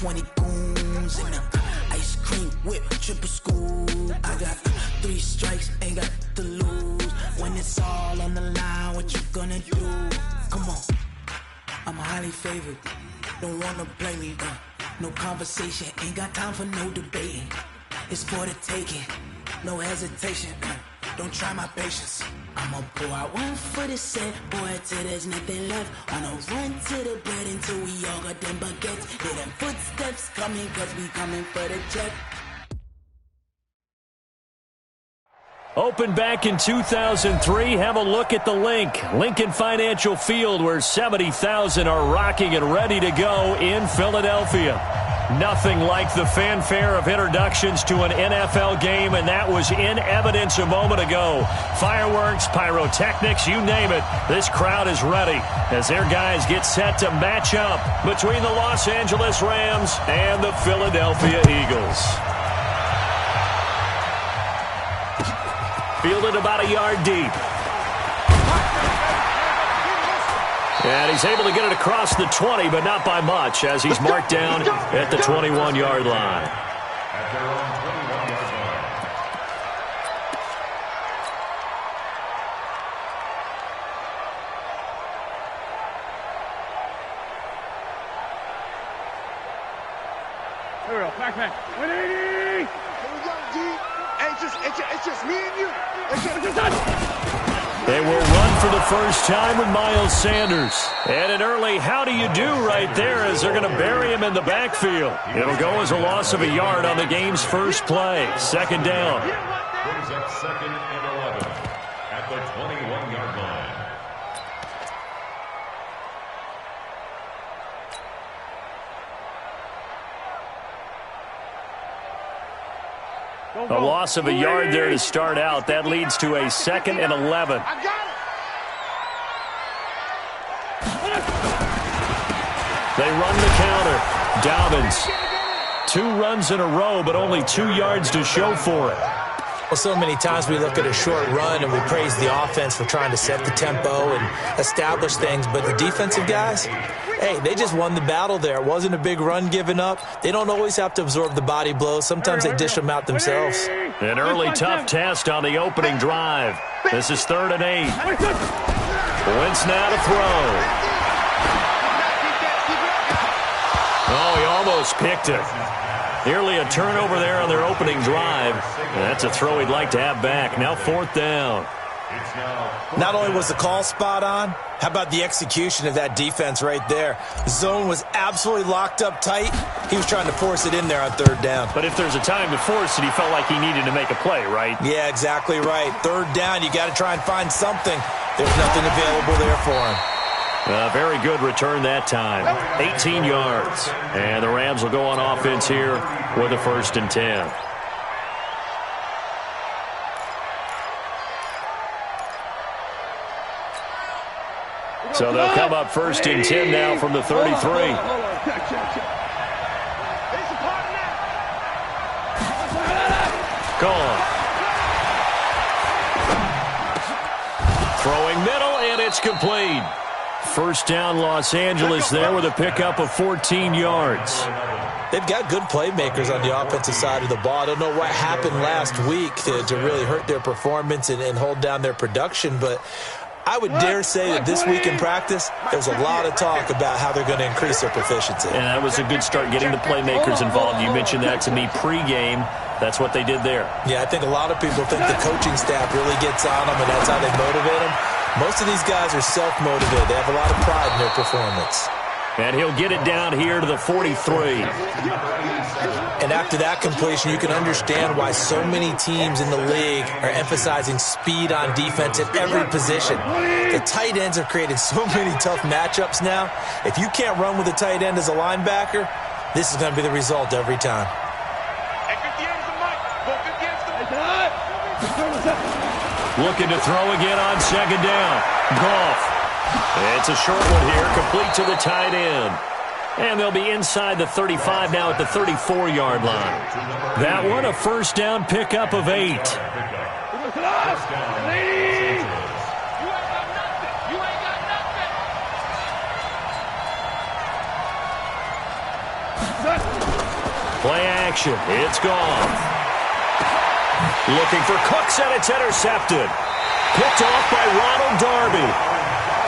20 goons in them. Ice cream whip, triple scoop. I got 3 strikes, ain't got to lose. When it's all on the line, what you gonna do? Come on, I'm highly favored. Don't wanna play me, no conversation, ain't got time for no debating. It's for the taking, no hesitation. Don't try my patience. I'ma pour out one for the set, boy, till there's nothing left. Wanna run to the bread until we all got them baguettes. Hear them footsteps coming, cause we coming for the check. Opened back in 2003, have a look at the Lincoln Financial Field, where 70,000 are rocking and ready to go in Philadelphia. Nothing like the fanfare of introductions to an NFL game, and that was in evidence a moment ago. Fireworks, pyrotechnics, you name it. This crowd is ready as their guys get set to match up between the Los Angeles Rams and the Philadelphia Eagles. Fielded about a yard deep. And he's able to get it across the 20, but not by much, as he's marked down at the 21-yard line. Here we go, back. 180! Here we go, G. It's just me and you. They will run for the first time with Miles Sanders. And an early how do you do right there, as they're going to bury him in the backfield. It'll go as a loss of a yard on the game's first play. Second down. Brings up 2nd and 11 at the 21-yard line. A loss of a yard there to start out. That leads to a 2nd and 11. They run the counter. Dobbins. 2 runs in a row, but only 2 yards to show for it. Well, so many times we look at a short run and we praise the offense for trying to set the tempo and establish things, but the defensive guys, hey, they just won the battle there. It wasn't a big run given up. They don't always have to absorb the body blows. Sometimes they dish them out themselves. An early tough test on the opening drive. This is 3rd and 8. Wentz now to throw. Oh, he almost picked it. Nearly a turnover there on their opening drive. And that's a throw he'd like to have back. Now 4th down. Not only was the call spot on, how about the execution of that defense right there? The zone was absolutely locked up tight. He was trying to force it in there on 3rd down. But if there's a time to force it, he felt like he needed to make a play, right? Yeah, exactly right. 3rd down, you got to try and find something. There's nothing available there for him. Very good return that time. 18 yards. And the Rams will go on offense here with a 1st and 10. So they'll come up 1st and 10 now from the 33. Gone. Throwing middle, and it's complete. First down, Los Angeles there with a pickup of 14 yards. They've got good playmakers on the offensive side of the ball. I don't know what happened last week to really hurt their performance and hold down their production, but I would dare say that this week in practice, there's a lot of talk about how they're going to increase their proficiency. And that was a good start, getting the playmakers involved. You mentioned that to me pregame. That's what they did there. Yeah, I think a lot of people think the coaching staff really gets on them, and that's how they motivate them. Most of these guys are self-motivated. They have a lot of pride in their performance. And he'll get it down here to the 43. And after that completion, you can understand why so many teams in the league are emphasizing speed on defense at every position. The tight ends have created so many tough matchups now. If you can't run with a tight end as a linebacker, this is going to be the result every time. Looking to throw again on 2nd down. Goff. It's a short one here, complete to the tight end. And they'll be inside the 35 now at the 34-yard line. That one, a 1st down pickup of 8. Play action. It's gone. Looking for Cooks, and it's intercepted. Picked off by Ronald Darby.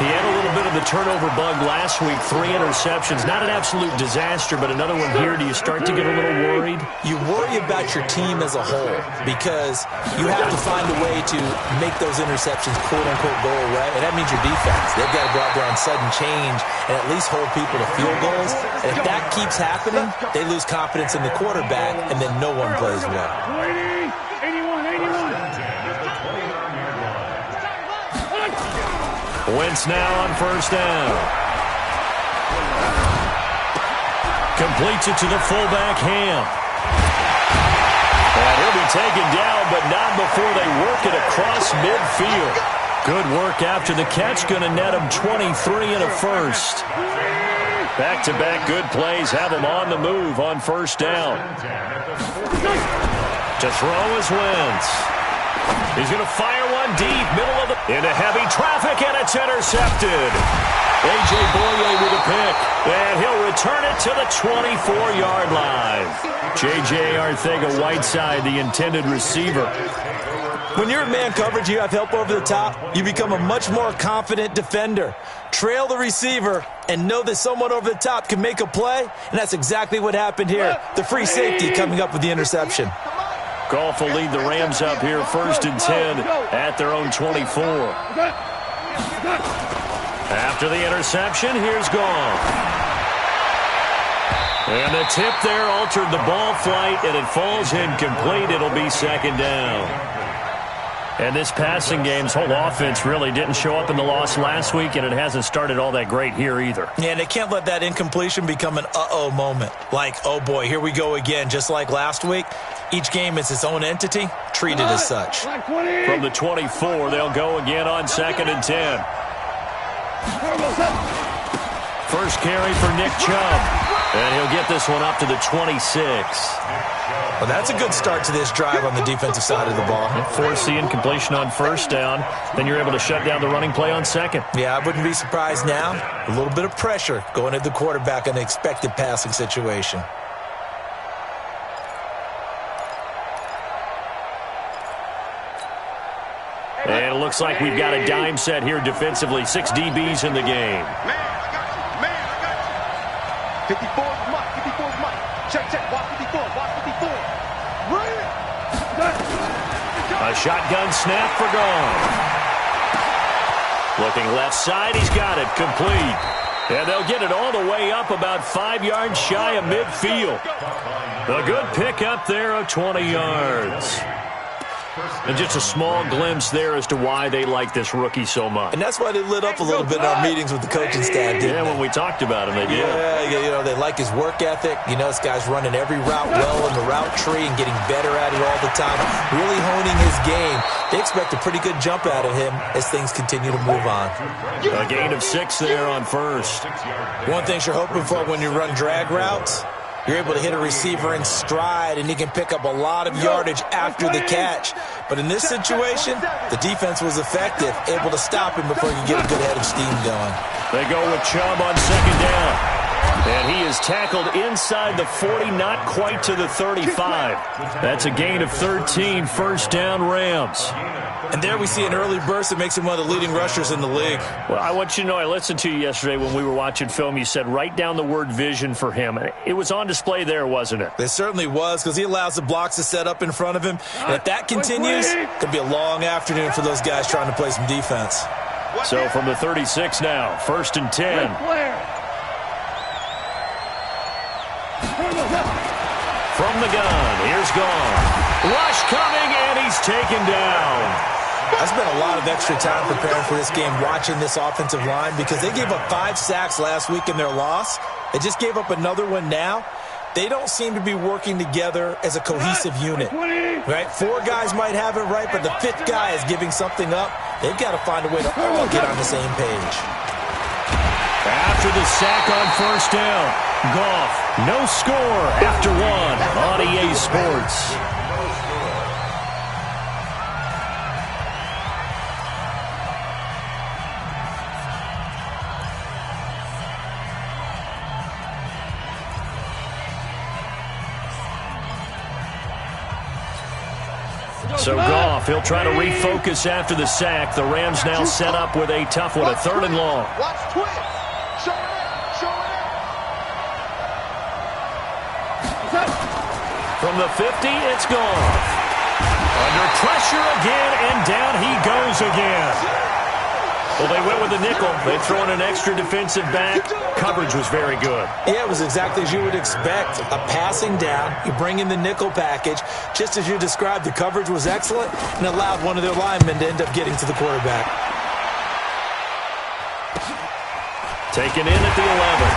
He had a little bit of the turnover bug last week. 3 interceptions. Not an absolute disaster, but another one here. Do you start to get a little worried? You worry about your team as a whole because you have to find a way to make those interceptions quote-unquote go away, and that means your defense. They've got to go out there on sudden change and at least hold people to field goals. And if that keeps happening, they lose confidence in the quarterback, and then no one plays well. 81. Wentz now on first down. Completes it to the fullback, Ham. And he'll be taken down, but not before they work it across midfield. Good work after the catch. Going to net him 23 and a first. Back-to-back good plays have him on the move on first down. To throw is Wentz. He's going to fire one deep, middle of the... into heavy traffic, and it's intercepted. A.J. Boye with a pick, and he'll return it to the 24-yard line. J.J. Arcega-Whiteside, the intended receiver. When you're in man coverage, you have help over the top, you become a much more confident defender. Trail the receiver and know that someone over the top can make a play, and that's exactly what happened here. The free safety coming up with the interception. Goff will lead the Rams up here first and 10 at their own 24. After the interception, here's Goff. And the tip there altered the ball flight, and it falls incomplete. It'll be second down. And this passing game's whole offense really didn't show up in the loss last week, and it hasn't started all that great here either. Yeah, and they can't let that incompletion become an uh-oh moment. Like, oh boy, here we go again, just like last week. Each game is its own entity, treated as such. From the 24, they'll go again on second and 10. First carry for Nick Chubb, and he'll get this one up to the 26. Well, that's a good start to this drive on the defensive side of the ball. Force the incompletion on first down, then you're able to shut down the running play on second. Yeah, I wouldn't be surprised now. A little bit of pressure going at the quarterback in an expected passing situation. And it looks like we've got a dime set here defensively. 6 DBs in the game. Man, I got you. 54's Mike. 54's Mike. Check. Watch 54. Watch 54. Bring it. A shotgun snap for Goff. Looking left side. He's got it. Complete. And they'll get it all the way up about 5 yards shy of midfield. A good pickup there of 20 yards. And just a small glimpse there as to why they like this rookie so much. And that's why they lit up a little bit in our meetings with the coaching staff, didn't they? When we talked about him, they did. Yeah, you know, they like his work ethic. You know, this guy's running every route well in the route tree and getting better at it all the time, really honing his game. They expect a pretty good jump out of him as things continue to move on. A gain of 6 there on first. One thing you're hoping for when you run drag routes, you're able to hit a receiver in stride, and he can pick up a lot of yardage after the catch. But in this situation, the defense was effective, able to stop him before he could get a good head of steam going. They go with Chubb on second down. And he is tackled inside the 40, not quite to the 35. That's a gain of 13, first down Rams. And there we see an early burst that makes him one of the leading rushers in the league. Well, I want you to know, I listened to you yesterday when we were watching film. You said write down the word vision for him. It was on display there, wasn't it? It certainly was, because he allows the blocks to set up in front of him. And if that continues, it could be a long afternoon for those guys trying to play some defense. So from the 36 now, first and 10. From the gun, here's Goff. Rush coming, and he's taken down. I spent a lot of extra time preparing for this game watching this offensive line because they gave up 5 sacks last week in their loss. They just gave up another one now. They don't seem to be working together as a cohesive unit. Right? 4 guys might have it right, but the 5th guy is giving something up. They've got to find a way to all get on the same page. After the sack on first down, Goff, no score after 1 on EA Sports. So Goff, he'll try to refocus after the sack. The Rams now set up with a tough one, a 3rd and long. Watch twist. Show it. Show it. From the 50, it's Goff. Under pressure again, and down he goes again. Well, they went with the nickel. They throw in an extra defensive back. Coverage was very good. Yeah, it was exactly as you would expect. A passing down, you bring in the nickel package. Just as you described, the coverage was excellent and allowed one of their linemen to end up getting to the quarterback. Taken in at the 11.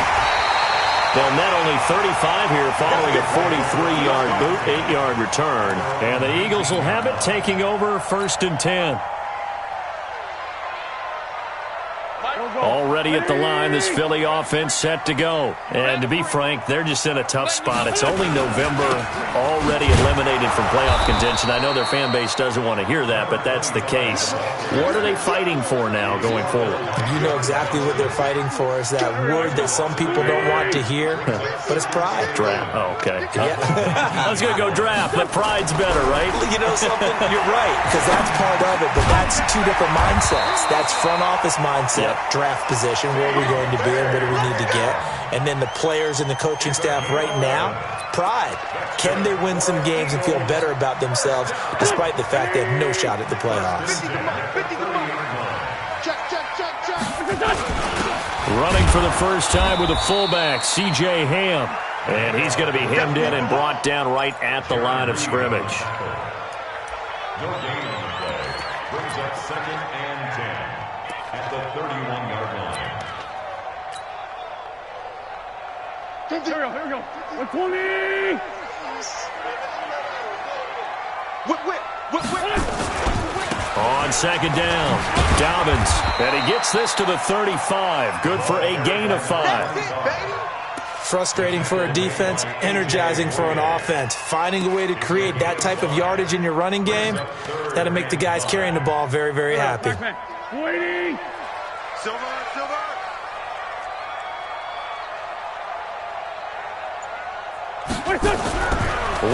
They'll net only 35 here following a 43-yard boot, 8-yard return. And the Eagles will have it taking over 1st and 10. Already at the line, this Philly offense set to go. And to be frank, they're just in a tough spot. It's only November, already eliminated from playoff contention. I know their fan base doesn't want to hear that, but that's the case. What are they fighting for now going forward? You know exactly what they're fighting for. Is that word that some people don't want to hear, but it's pride. Draft. Oh, okay. Yeah. I was going to go draft, but pride's better, right? You know something? You're right, because that's part of it, but that's two different mindsets. That's front office mindset, draft position, where are we going to be and what do we need to get? And then the players and the coaching staff right now, pride. Can they win some games and feel better about themselves despite the fact they have no shot at the playoffs? Running for the first time with a fullback, C.J. Ham. And he's going to be hemmed in and brought down right at the line of scrimmage. Your gain on the play brings up 2nd and 10 at the 31-yard line. Here we go. 120. On 2nd down, Dobbins. And he gets this to the 35. Good for a gain of 5. That's it, baby. Frustrating for a defense, energizing for an offense. Finding a way to create that type of yardage in your running game, that'll make the guys carrying the ball very, very happy. Waiting. Silver.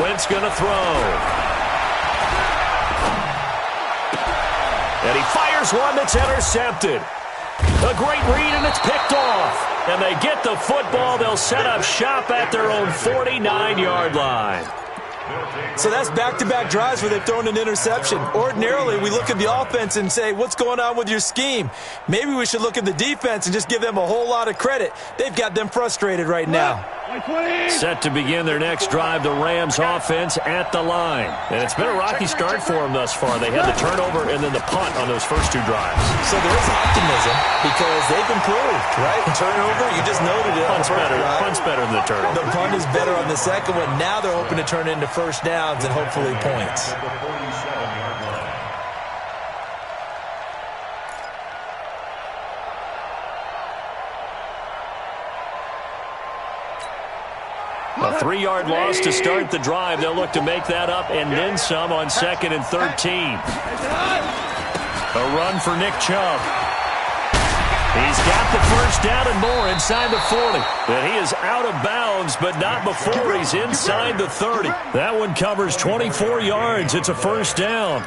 Wentz going to throw. And he fires one that's intercepted. A great read, and it's picked off. And they get the football. They'll set up shop at their own 49-yard line. So that's back-to-back drives where they've thrown an interception. Ordinarily, we look at the offense and say, what's going on with your scheme? Maybe we should look at the defense and just give them a whole lot of credit. They've got them frustrated right now. Set to begin their next drive, the Rams offense at the line. And it's been a rocky start for them thus far. They had the turnover and then the punt on those first 2 drives. So there is optimism because they've improved, right? Turnover, you just noted it. Punt's better than the turnover. The punt is better on the second one. Now they're hoping to turn into first downs and hopefully points. At the 47-yard line. A 3-yard loss to start the drive. They'll look to make that up and then some on 2nd and 13. A run for Nick Chubb. He's got the first down and more inside the 40. And he is out of bounds, but not before he's inside the 30. That one covers 24 yards. It's a first down.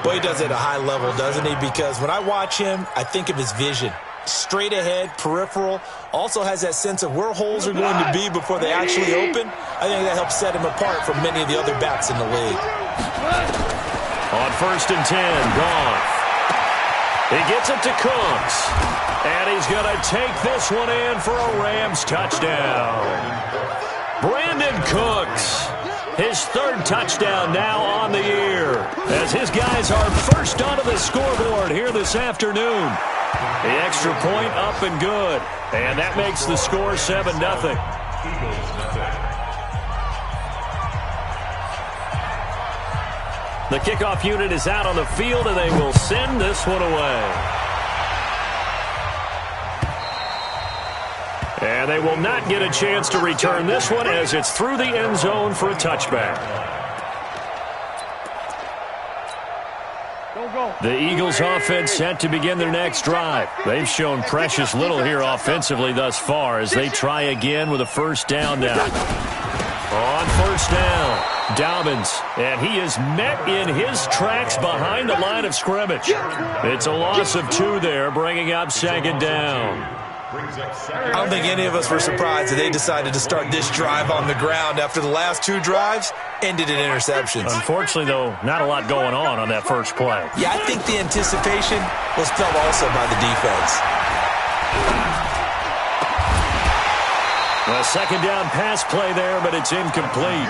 Well, he does it at a high level, doesn't he? Because when I watch him, I think of his vision. Straight ahead, peripheral, also has that sense of where holes are going to be before they actually open. I think that helps set him apart from many of the other backs in the league. On 1st and 10, Goff. He gets it to Cooks. And he's going to take this one in for a Rams touchdown. Brandon Cooks, his 3rd touchdown now on the year, as his guys are first onto the scoreboard here this afternoon. The extra point up and good. And that makes the score 7-0. The kickoff unit is out on the field, and they will send this one away. And they will not get a chance to return this one as it's through the end zone for a touchback. The Eagles offense set to begin their next drive. They've shown precious little here offensively thus far as they try again with a first down now. On first down, Dobbins, and he is met in his tracks behind the line of scrimmage. It's a loss of 2 there, bringing up second down. I don't think any of us were surprised that they decided to start this drive on the ground after the last 2 drives ended in interceptions. Unfortunately, though, not a lot going on that first play. Yeah, I think the anticipation was felt also by the defense. A second down pass play there, but it's incomplete.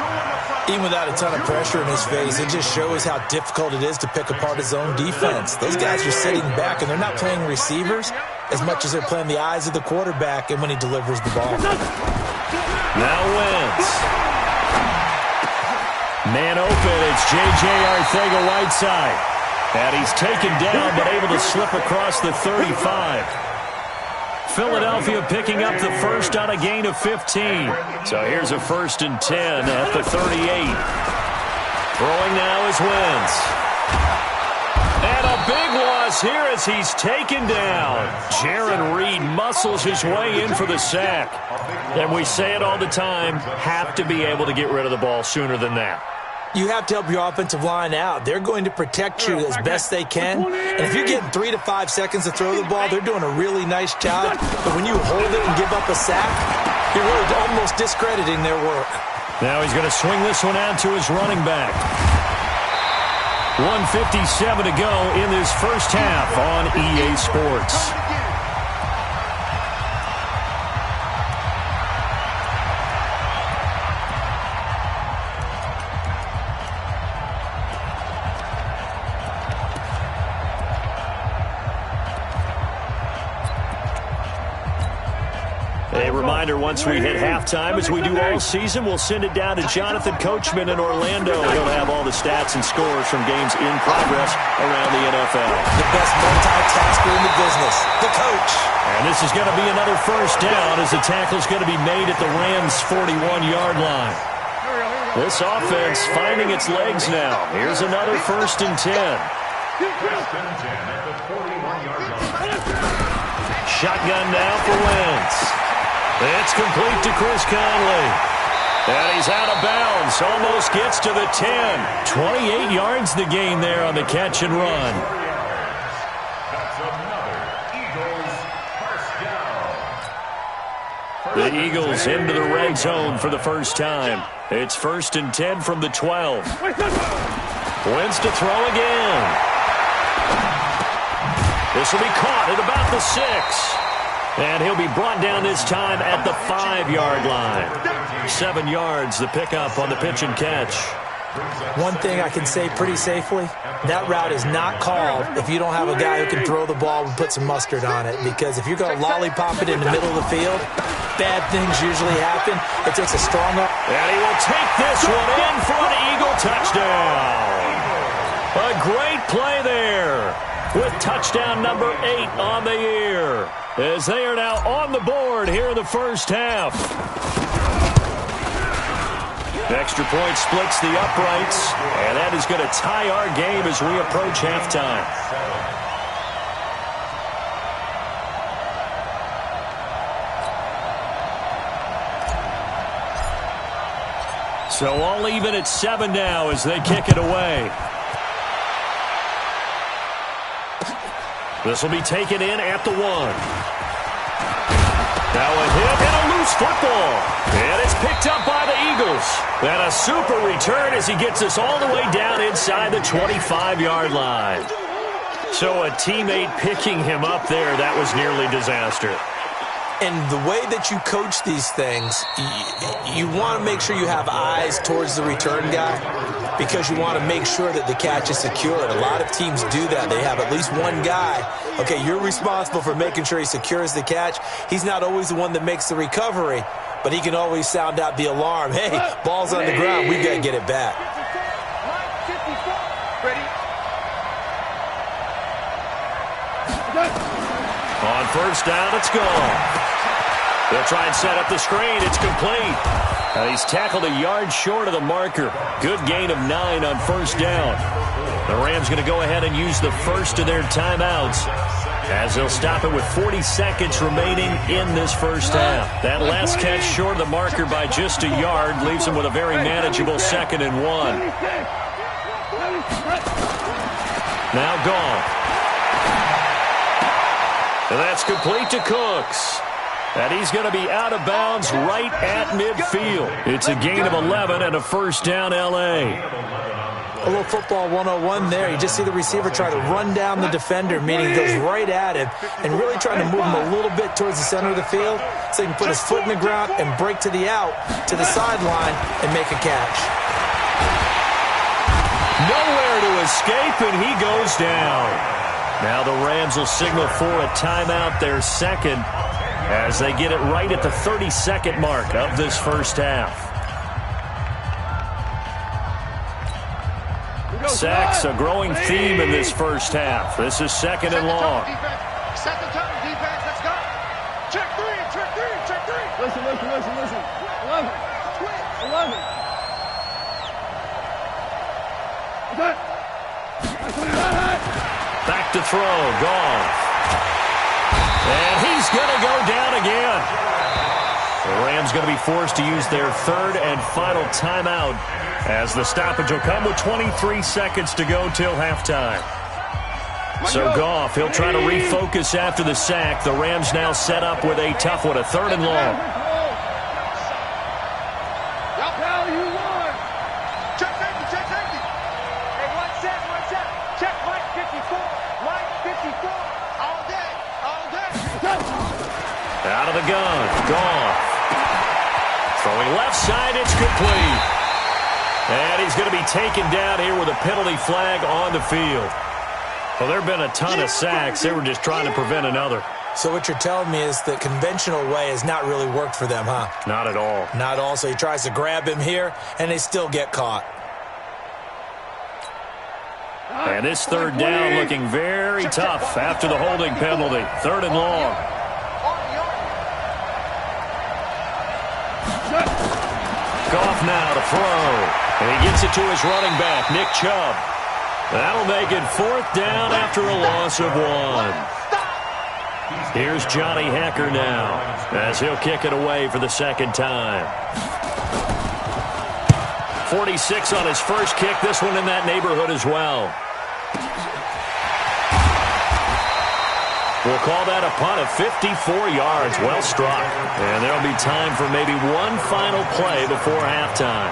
Even without a ton of pressure in his face, it just shows how difficult it is to pick apart his own defense. Those guys are sitting back, and they're not playing receivers as much as they're playing the eyes of the quarterback and when he delivers the ball. Now Wentz. Man open, it's J.J. Arcega-Whiteside. And he's taken down, but able to slip across the 35. Philadelphia picking up the first on a gain of 15. So here's a 1st and 10 at the 38. Throwing now is Wentz. And a big loss here as he's taken down. Jaron Reed muscles his way in for the sack. And we say it all the time, have to be able to get rid of the ball sooner than that. You have to help your offensive line out. They're going to protect you as best they can. And if you're getting 3 to 5 seconds to throw the ball, they're doing a really nice job. But when you hold it and give up a sack, you're really almost discrediting their work. Now he's going to swing this one out to his running back. 1:57 to go in this first half on EA Sports. A reminder, once we hit halftime, as we do all season, we'll send it down to Jonathan Coachman in Orlando. He'll have all the stats and scores from games in progress around the NFL. The best multitasker in the business, the coach. And this is going to be another first down as the tackle's going to be made at the Rams' 41-yard line. This offense finding its legs now. Here's another 1st and 10. Shotgun now for Wentz. It's complete to Chris Conley. And he's out of bounds. Almost gets to the 10. 28 yards the gain there on the catch and run. That's another Eagles first down. The Eagles into the red zone for the first time. It's 1st and 10 from the 12. Wentz to throw again. This will be caught at about the 6. And he'll be brought down this time at the 5-yard line. 7 yards, the pickup on the pitch and catch. One thing I can say pretty safely, that route is not called if you don't have a guy who can throw the ball and put some mustard on it. Because if you're going to lollipop it in the middle of the field, bad things usually happen. It takes a strong up. And he will take this one in for an Eagle touchdown. A great play there with touchdown number 8 on the year, as they are now on the board here in the first half. Extra point splits the uprights, and that is going to tie our game as we approach halftime. So all even at 7 now as they kick it away. This will be taken in at the 1. Now a hit and a loose football. And it's picked up by the Eagles. And a super return as he gets us all the way down inside the 25-yard line. So a teammate picking him up there, that was nearly disaster. And the way that you coach these things, you want to make sure you have eyes towards the return guy because you want to make sure that the catch is secured. A lot of teams do that. They have at least one guy. Okay, you're responsible for making sure he secures the catch. He's not always the one that makes the recovery, but he can always sound out the alarm. Hey, ball's on the ground. We've got to get it back. On first down, it's gone. They'll try and set up the screen. It's complete. He's tackled a yard short of the marker. Good gain of 9 on first down. The Rams going to go ahead and use the first of their timeouts as they'll stop it with 40 seconds remaining in this first half. That last catch short of the marker by just a yard leaves them with a very manageable 2nd and 1. Now Goff. And that's complete to Cooks. And he's going to be out of bounds right at midfield. It's a gain of 11 and a first down L.A. A little football 101 there. You just see the receiver try to run down the defender, meaning he goes right at him and really trying to move him a little bit towards the center of the field so he can put his foot in the ground and break to the out, to the sideline, and make a catch. Nowhere to escape, and he goes down. Now the Rams will signal for a timeout, their second, as they get it right at the 32nd mark of this first half. Sacks, a growing theme in this first half. This is 2nd and long. Set the tone, defense. Let's go. Check three. Listen. 11. Back to throw, Goff. And he's going to go down again. The Rams going to be forced to use their 3rd and final timeout as the stoppage will come with 23 seconds to go till halftime. So Goff, he'll try to refocus after the sack. The Rams now set up with a tough one, a 3rd and long. Check safety. Hey, one set. Check Mike 54. All day. Out of the gun, Goff. Throwing left side, it's complete. And he's going to be taken down here with a penalty flag on the field. Well, there have been a ton of sacks. They were just trying to prevent another. So what you're telling me is the conventional way has not really worked for them, huh? Not at all. Not all. So he tries to grab him here, and they still get caught. And this 3rd down looking very tough after the holding penalty. 3rd and long. Goff now to throw. And he gets it to his running back, Nick Chubb. That'll make it 4th down after a loss of 1. Here's Johnny Hacker now as he'll kick it away for the 2nd time. 46 on his first kick. This one in that neighborhood as well. We'll call that a punt of 54 yards. Well struck. And there'll be time for maybe one final play before halftime.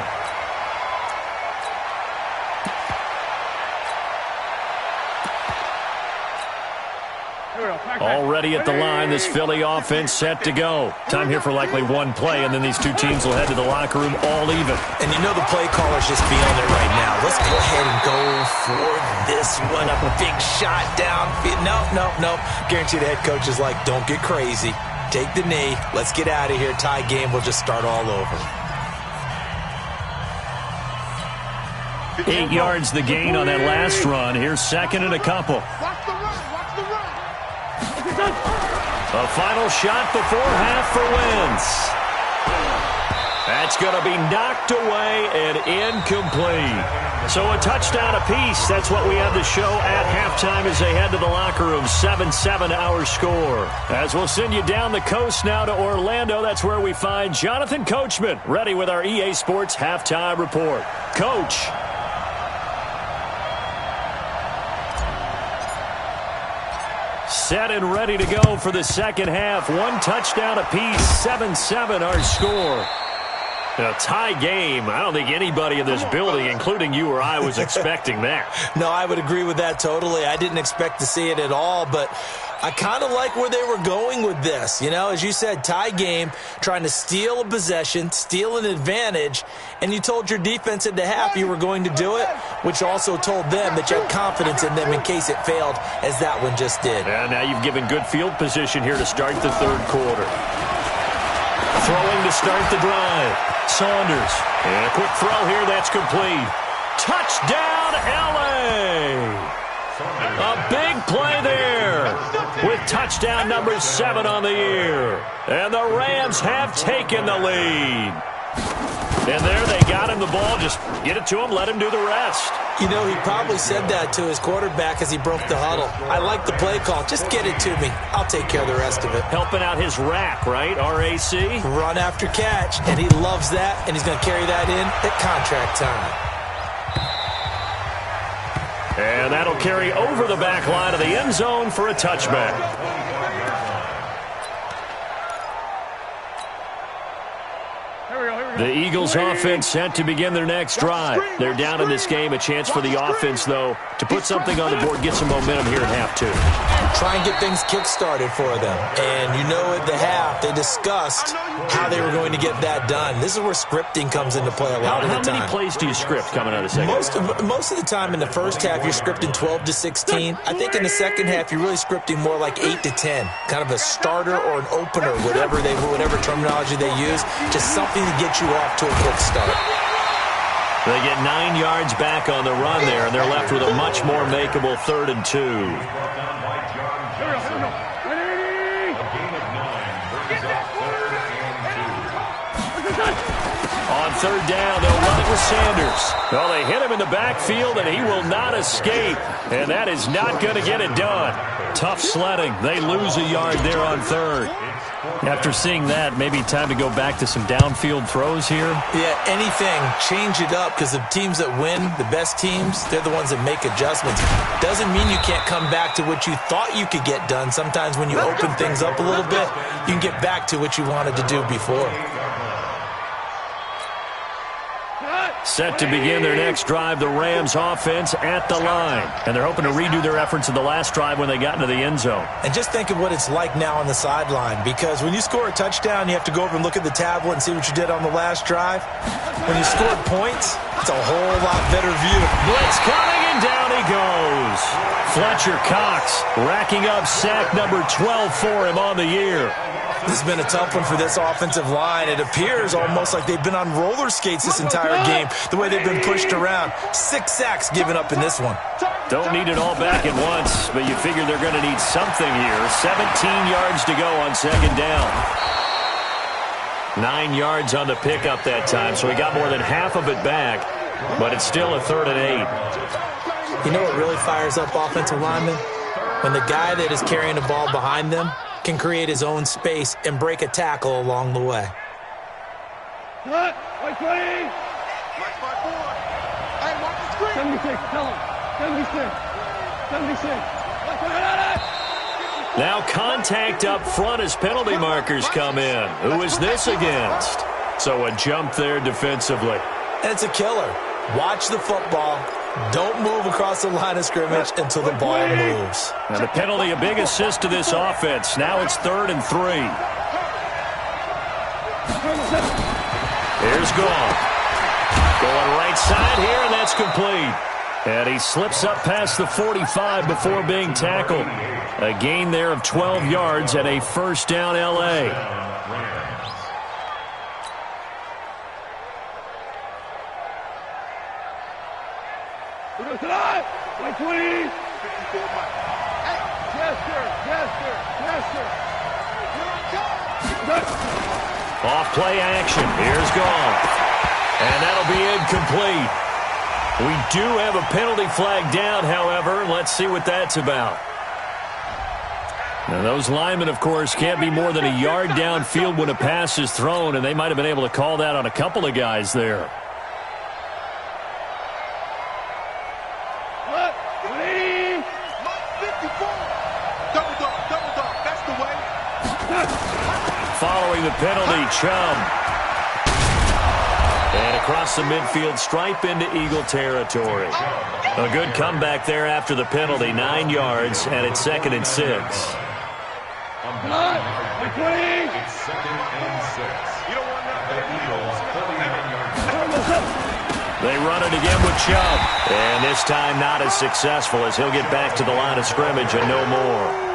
Already at the line, this Philly offense set to go. Time here for likely one play, and then these two teams will head to the locker room all even. And you know the play caller's just feeling it right now. Let's go ahead and go for this one. Up a big shot down. No. Guarantee the head coach is like, don't get crazy. Take the knee. Let's get out of here. Tie game. We'll just start all over. 8 yards the gain on that last run. Here's 2nd and a couple. Watch the run. A final shot before half for Wentz. That's going to be knocked away and incomplete. So a touchdown apiece. That's what we have to show at halftime as they head to the locker room. 7-7 our score. As we'll send you down the coast now to Orlando. That's where we find Jonathan Coachman ready with our EA Sports halftime report. Coach. Set and ready to go for the second half. One touchdown apiece, 7-7 our score. A tie game. I don't think anybody in this building, including you or I, was expecting that. No, I would agree with that totally. I didn't expect to see it at all, but I kind of like where they were going with this. You know, as you said, tie game, trying to steal a possession, steal an advantage, and you told your defense at the half you were going to do it, which also told them that you had confidence in them in case it failed, as that one just did. And now you've given good field position here to start the third quarter. Throwing to start the drive. Saunders. And a quick throw here. That's complete. Touchdown, L.A. A big play there with touchdown number 7 on the year. And the Rams have taken the lead. And there they got him the ball. Just get it to him, let him do the rest. You know, he probably said that to his quarterback as he broke the huddle. I like the play call. Just get it to me. I'll take care of the rest of it. Helping out his rack, right? RAC? Run after catch, and he loves that, and he's going to carry that in at contract time. And that'll carry over the back line of the end zone for a touchback. The Eagles offense set to begin their next drive. They're down in this game. A chance for the offense, though, to put something on the board, get some momentum here at half two. Try and get things kick-started for them. And you know at the half, they discussed how they were going to get that done. This is where scripting comes into play a lot of the time. How many plays do you script coming out of second? Most of the time in the first half, you're scripting 12 to 16. I think in the second half, you're really scripting more like 8 to 10. Kind of a starter or an opener, whatever terminology they use. Just something to get you off to a quick start. They get 9 yards back on the run there, and they're left with a much more makeable 3rd and 2. On 3rd down, they'll run it with Sanders. Well, they hit him in the backfield, and he will not escape. And that is not going to get it done. Tough sledding. They lose a yard there on 3rd. After seeing that, maybe time to go back to some downfield throws here. Yeah, anything. Change it up, because the teams that win, the best teams, they're the ones that make adjustments. Doesn't mean you can't come back to what you thought you could get done. Sometimes when you open things up a little bit, you can get back to what you wanted to do before. Set to begin their next drive, the Rams offense at the line. And they're hoping to redo their efforts in the last drive when they got into the end zone. And just think of what it's like now on the sideline, because when you score a touchdown, you have to go over and look at the tablet and see what you did on the last drive. When you scored points, it's a whole lot better view. Blitz coming, and down he goes. Fletcher Cox racking up sack number 12 for him on the year. This has been a tough one for this offensive line. It appears almost like they've been on roller skates this entire game, the way they've been pushed around. 6 sacks given up in this one. Don't need it all back at once, but you figure they're going to need something here. 17 yards to go on 2nd down. 9 yards on the pickup that time, so he got more than half of it back, but it's still a 3rd and 8. You know what really fires up offensive linemen? When the guy that is carrying the ball behind them can create his own space and break a tackle along the way. Cut! White 20! Black 5-4! Hey, mark the screen! 76, tell him. 76. 76. Now contact up front as penalty markers come in. Who is this against? So a jump there defensively. And it's a killer. Watch the football. Don't move across the line of scrimmage until the ball moves. Now the penalty, a big assist to this offense. Now it's 3rd and 3. Here's Goff. Going right side here, and that's complete. And he slips up past the 45 before being tackled. A gain there of 12 yards and a 1st down L.A. Tonight, 120. 54. Hey, yes, sir. Off play action. Here's Goff. And that'll be incomplete. We do have a penalty flag down, however. Let's see what that's about. Now, those linemen, of course, can't be more than a yard downfield when a pass is thrown, and they might have been able to call that on a couple of guys there. Following the penalty, Chubb. And across the midfield stripe into Eagle territory. A good comeback there after the penalty. 9 yards, and it's 2nd and 6. It's 2nd and 6. You don't want They run it again with Chubb. And this time not as successful as he'll get back to the line of scrimmage and no more.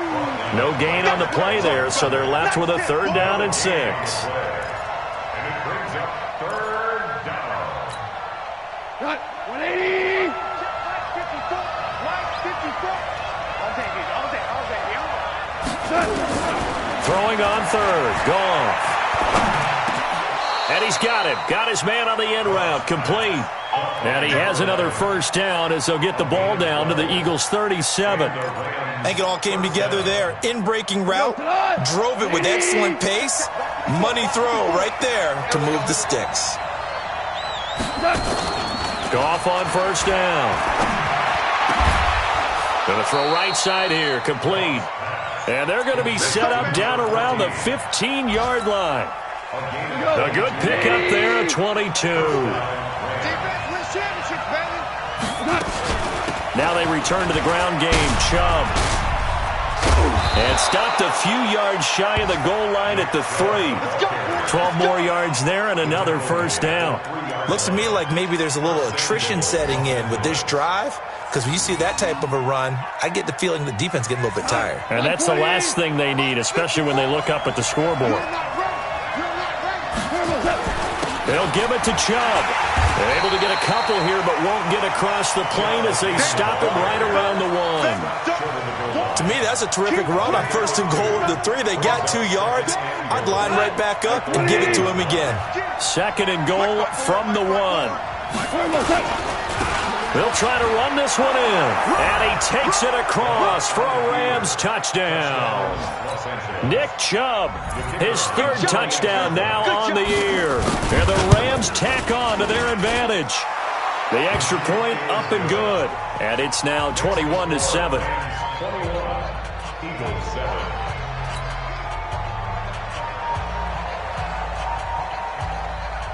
No gain on the play there, so they're left with a 3rd down and 6. And it brings up 3rd down. Cut! 180! Throwing on 3rd. Goff. And he's got him. Got his man on the end route. Complete. And he has another first down as they'll get the ball down to the Eagles' 37. I think it all came together there. In-breaking route. Drove it with excellent pace. Money throw right there to move the sticks. Goff on first down. Going to throw right side here. Complete. And they're going to be set up down around the 15-yard line. A good pickup there at 22. Now they return to the ground game. Chubb. And stopped a few yards shy of the goal line at the 3. 12 more yards there and another first down. Looks to me like maybe there's a little attrition setting in with this drive. Because when you see that type of a run, I get the feeling the defense getting a little bit tired. And that's the last thing they need, especially when they look up at the scoreboard. They'll give it to Chubb. They're able to get a couple here, but won't get across the plane as they stop him right around the 1. To me, that's a terrific run on first and goal at the 3. They got 2 yards. I'd line right back up and give it to him again. Second and goal from the 1. They'll try to run this one in. And he takes it across for a Rams touchdown. Nick Chubb, his 3rd touchdown now on the year. And the Rams tack on to their advantage. The extra point up and good. And it's now 21-7.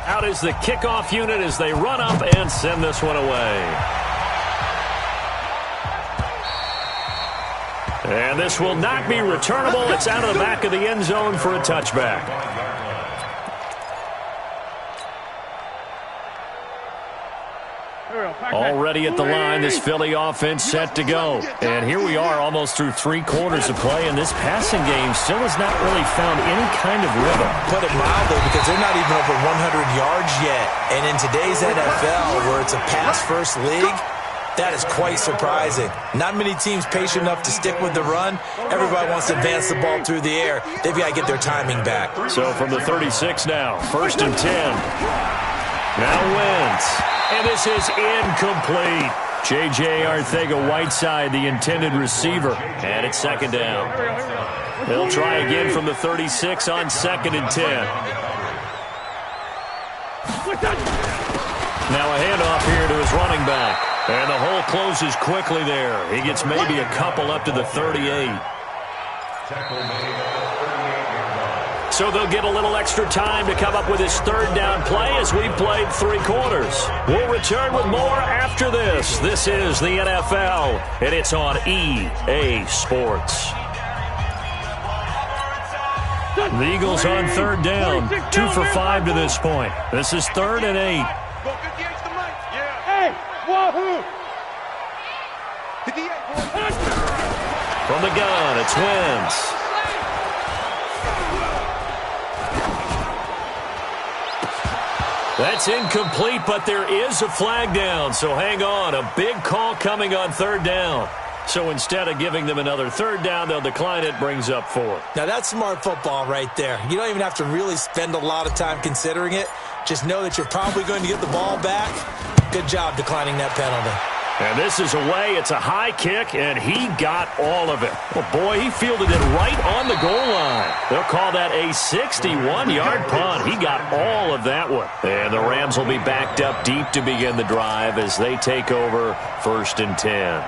Out is the kickoff unit as they run up and send this one away. And this will not be returnable. It's out of the back of the end zone for a touchback. Already at the line, this Philly offense set to go. And here we are almost through 3 quarters of play, and this passing game still has not really found any kind of rhythm. Put it mildly, because they're not even over 100 yards yet. And in today's NFL, where it's a pass-first league, that is quite surprising. Not many teams patient enough to stick with the run. Everybody wants to advance the ball through the air. They've got to get their timing back. So from the 36 now, 1st and 10. Now Wentz. And this is incomplete. J.J. Arcega-Whiteside, the intended receiver. And it's 2nd down. They'll try again from the 36 on 2nd and 10. Now a handoff here to his running back. And the hole closes quickly there. He gets maybe a couple up to the 38. So they'll get a little extra time to come up with his 3rd down play as we've played 3 quarters. We'll return with more after this. This is the NFL, and it's on EA Sports. The Eagles on 3rd down, 2 for 5 to this point. This is 3rd and 8. From the gun, it's Wentz. That's incomplete, but there is a flag down, so hang on. A big call coming on 3rd down. So instead of giving them another 3rd down, they'll decline it, brings up 4th. Now that's smart football right there. You don't even have to really spend a lot of time considering it. Just know that you're probably going to get the ball back. Good job declining that penalty. And this is away. It's a high kick, and he got all of it. Oh, boy, he fielded it right on the goal line. They'll call that a 61-yard punt. He got all of that one. And the Rams will be backed up deep to begin the drive as they take over 1st and 10.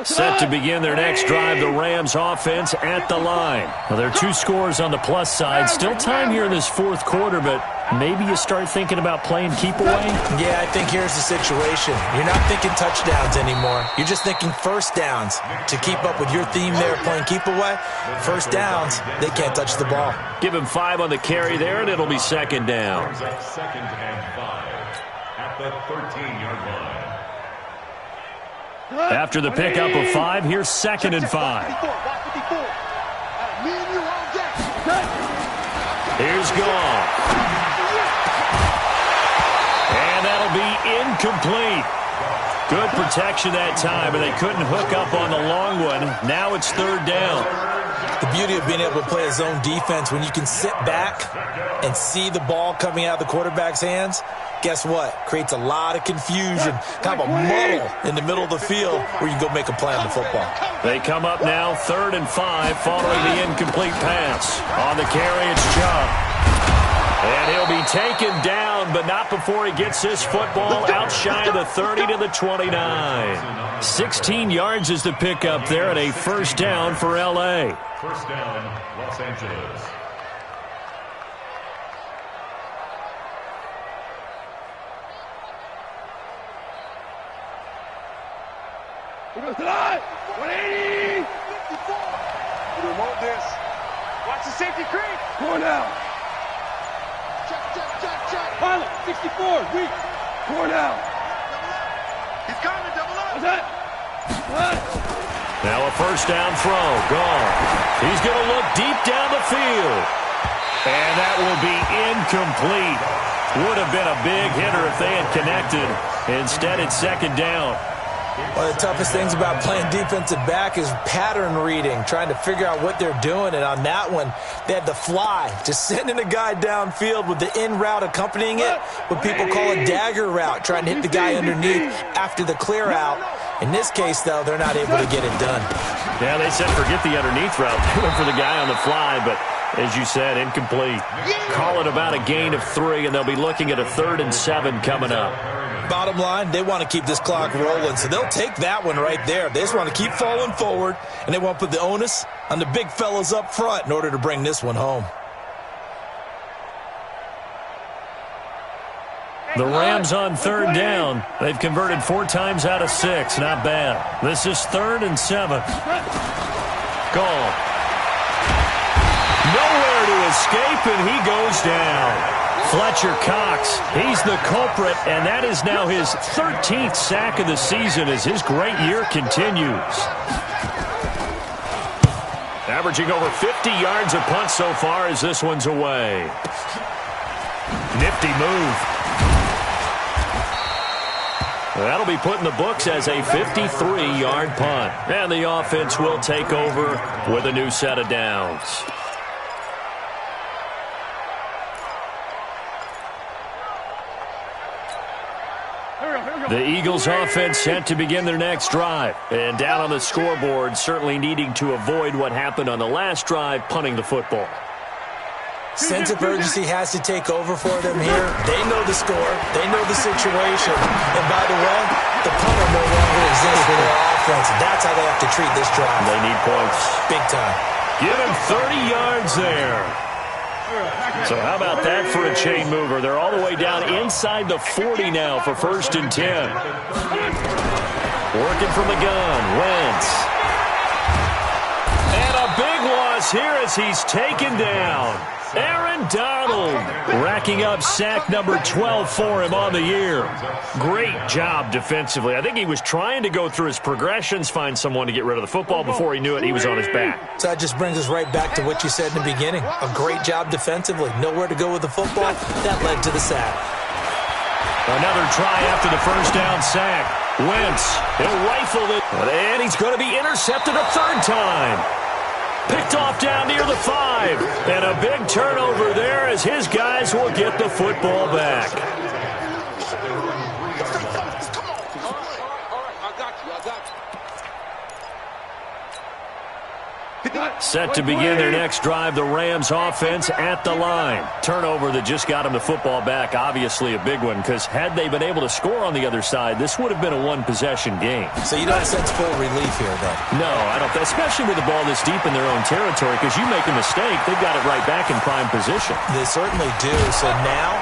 Set to begin their next drive, the Rams offense at the line. Well, there are 2 scores on the plus side. Still time here in this 4th quarter, but maybe you start thinking about playing keep away? Yeah, I think here's the situation. You're not thinking touchdowns anymore. You're just thinking first downs. To keep up with your theme there, playing keep away, first downs, they can't touch the ball. Give him 5 on the carry there, and it'll be 2nd down. 2nd and 5 at the 13-yard line. After the pickup of 5, here's 2nd and 5. Here's Goff. that'll be incomplete. Good protection that time, and they couldn't hook up on the long one. Now it's third down. The beauty of being able to play a zone defense, when you can sit back and see the ball coming out of the quarterback's hands, guess what? Creates a lot of confusion, kind of a muddle in the middle of the field where you can go make a play on the football. They come up now, 3rd and 5, following the incomplete pass. On the carry, it's Chubb. And he'll be taken down, but not before he gets this football out shy of the 30 to the 29. 16 yards is the pickup there, and a first down for L.A. First down, Los Angeles. He goes to the 180. 54. We remote this. Watch the safety creep. Going out. Check. Pilot, 64, weak. Going out. He's coming, double up. What's that? What? Now a first down throw, gone. He's going to look deep down the field. And that will be incomplete. Would have been a big hitter if they had connected. Instead, it's second down. One of the toughest things about playing defensive back is pattern reading, trying to figure out what they're doing. And on that one, they had to fly, just sending a guy downfield with the in route accompanying it, what people call a dagger route, trying to hit the guy underneath after the clear out. In this case, though, they're not able to get it done. Yeah, they said forget the underneath route. They went for the guy on the fly, but as you said, incomplete. Call it about a gain of 3, and they'll be looking at a 3rd and 7 coming up. Bottom line, they want to keep this clock rolling, so they'll take that one right there. They just want to keep falling forward, and they want to put the onus on the big fellas up front in order to bring this one home. The Rams on 3rd down. They've converted 4 times out of 6. Not bad. This is 3rd and 7. Goal. Nowhere to escape, and he goes down. Fletcher Cox, he's the culprit, and that is now his 13th sack of the season as his great year continues. Averaging over 50 yards a punt so far as this one's away. Nifty move. That'll be put in the books as a 53-yard punt. And the offense will take over with a new set of downs. The Eagles offense set to begin their next drive. And down on the scoreboard, certainly needing to avoid what happened on the last drive, punting the football. Sense of urgency has to take over for them here. They know the score. They know the situation. And by the way, the punter no longer exists for their offense. That's how they have to treat this drive. They need points. Big time. Give him 30 yards there. So how about that for a chain mover? They're all the way down inside the 40 now for 1st and 10. Working from the gun, Wentz. And a big loss here as he's taken down. Aaron Donald racking up sack number 12 for him on the year. Great job defensively. I think he was trying to go through his progressions, find someone to get rid of the football. Before he knew it, he was on his back. So that just brings us right back to what you said in the beginning. A great job defensively. Nowhere to go with the football. That led to the sack. Another try after the first down sack. Wentz, he'll rifle it. And he's going to be intercepted a 3rd time. Picked off down near the 5. And a big turnover there as his guys will get the football back. Set to begin their next drive, the Rams offense at the line. Turnover that just got them the football back, obviously a big one, because had they been able to score on the other side, this would have been a one-possession game. So you don't sense full relief here, then? No, I don't. Especially with the ball this deep in their own territory, because you make a mistake, they've got it right back in prime position. They certainly do. So now,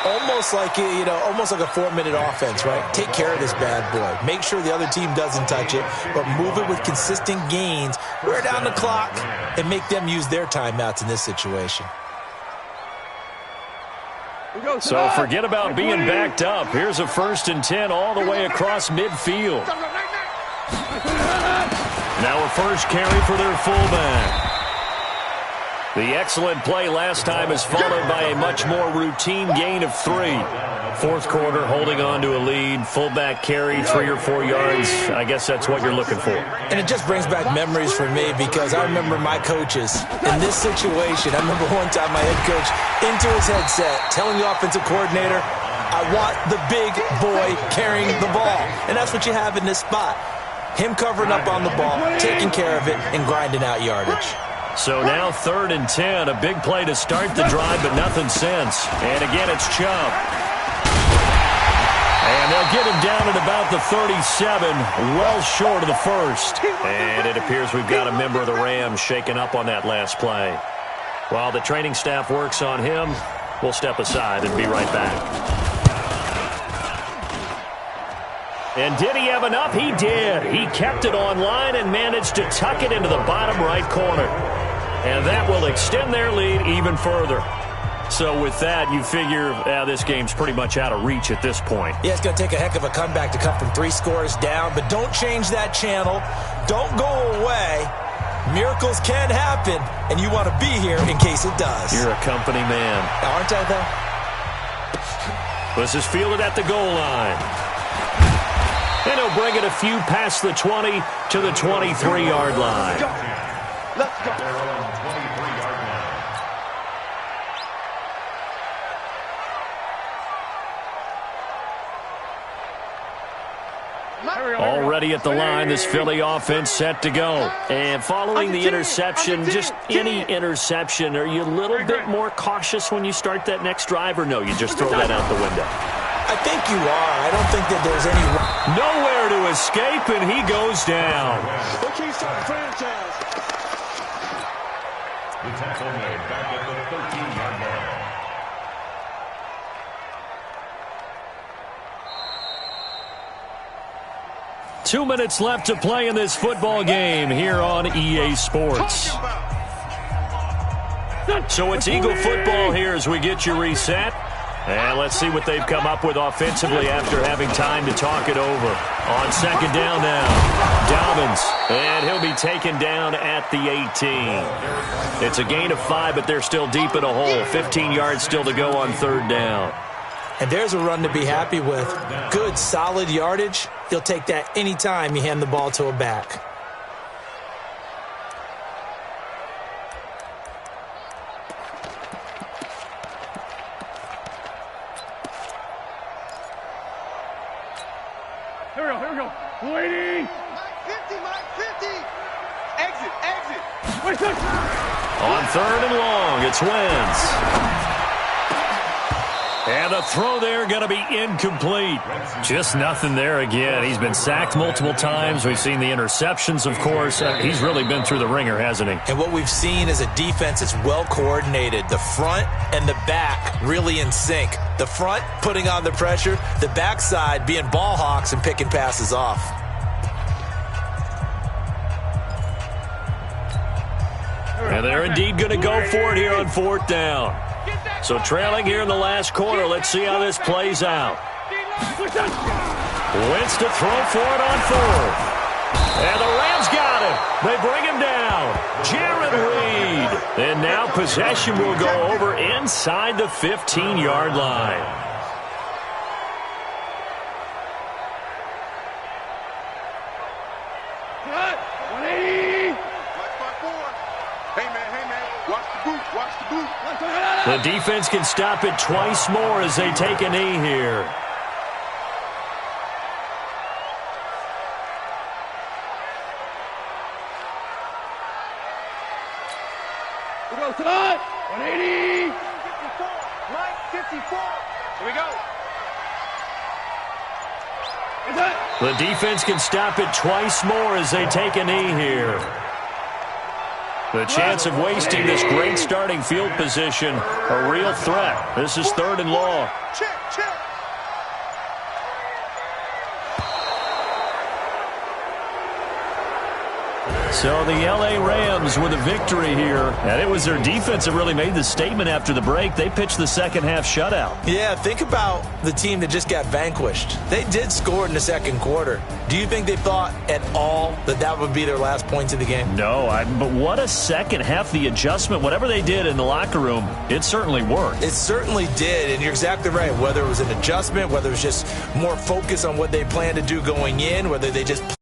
almost like a 4-minute offense, right? Take care of this bad boy. Make sure the other team doesn't touch it, but move it with consistent gains, wear down the clock, and make them use their timeouts in this situation. So forget about being backed up. Here's a 1st and 10 all the way across midfield. Now a first carry for their fullback. The excellent play last time is followed by a much more routine gain of 3. Fourth quarter, holding on to a lead, fullback carry, 3 or 4 yards. I guess that's what you're looking for. And it just brings back memories for me because I remember my coaches in this situation. I remember one time my head coach into his headset telling the offensive coordinator, I want the big boy carrying the ball. And that's what you have in this spot. Him covering up on the ball, taking care of it, and grinding out yardage. So now 3rd and 10, a big play to start the drive, but nothing since. And again, it's Chubb. And they'll get him down at about the 37, well short of the first. And it appears we've got a member of the Rams shaken up on that last play. While the training staff works on him, we'll step aside and be right back. And did he have enough? He did. He kept it online and managed to tuck it into the bottom right corner. And that will extend their lead even further. So with that, you figure this game's pretty much out of reach at this point. Yeah, it's going to take a heck of a comeback to come from 3 scores down, but don't change that channel. Don't go away. Miracles can happen, and you want to be here in case it does. You're a company man. Aren't I, though? This is fielded at the goal line. And he'll bring it a few past the 20 to the 23-yard line. Let's go. Already at the line, this Philly offense set to go. And following the interception, just any interception, are you a little bit more cautious when you start that next drive, or no, you just throw that out the window? I think you are. I don't think that there's any... Nowhere to escape, and he goes down. The Keystone franchise. The tackle made back at the 13-yard line. Two minutes left to play in this football game here on EA Sports. So it's Eagle football here as we get you reset. And let's see what they've come up with offensively after having time to talk it over. On 2nd down now, Dobbins, and he'll be taken down at the 18. It's a gain of 5, but they're still deep in a hole. 15 yards still to go on 3rd down. And there's a run to be happy with. Good, solid yardage. You'll take that anytime you hand the ball to a back. Here we go. 280. Mike 50. Exit. On 3rd and long, it's Wentz. And the throw there going to be incomplete. Just nothing there again. He's been sacked multiple times. We've seen the interceptions, of course. He's really been through the ringer, hasn't he? And what we've seen is a defense that's well coordinated. The front and the back really in sync. The front putting on the pressure. The backside being ball hawks and picking passes off. And they're indeed going to go for it here on 4th down. So trailing here in the last quarter, let's see how this plays out. Wentz to throw for it on 4th. And the Rams got him. They bring him down. Jared Reed. And now possession will go over inside the 15-yard line. The defense can stop it twice more as they take a knee here. We go tonight. 180. 54. Here we go. The defense can stop it twice more as they take a knee here. The chance of wasting this great starting field position, a real threat. This is 3rd and long. Check. So the L.A. Rams with a victory here. And it was their defense that really made the statement after the break. They pitched the second half shutout. Yeah, think about the team that just got vanquished. They did score in the second quarter. Do you think they thought at all that that would be their last points of the game? No, but what a second half. The adjustment, whatever they did in the locker room, it certainly worked. It certainly did, and you're exactly right. Whether it was an adjustment, whether it was just more focus on what they planned to do going in, whether they just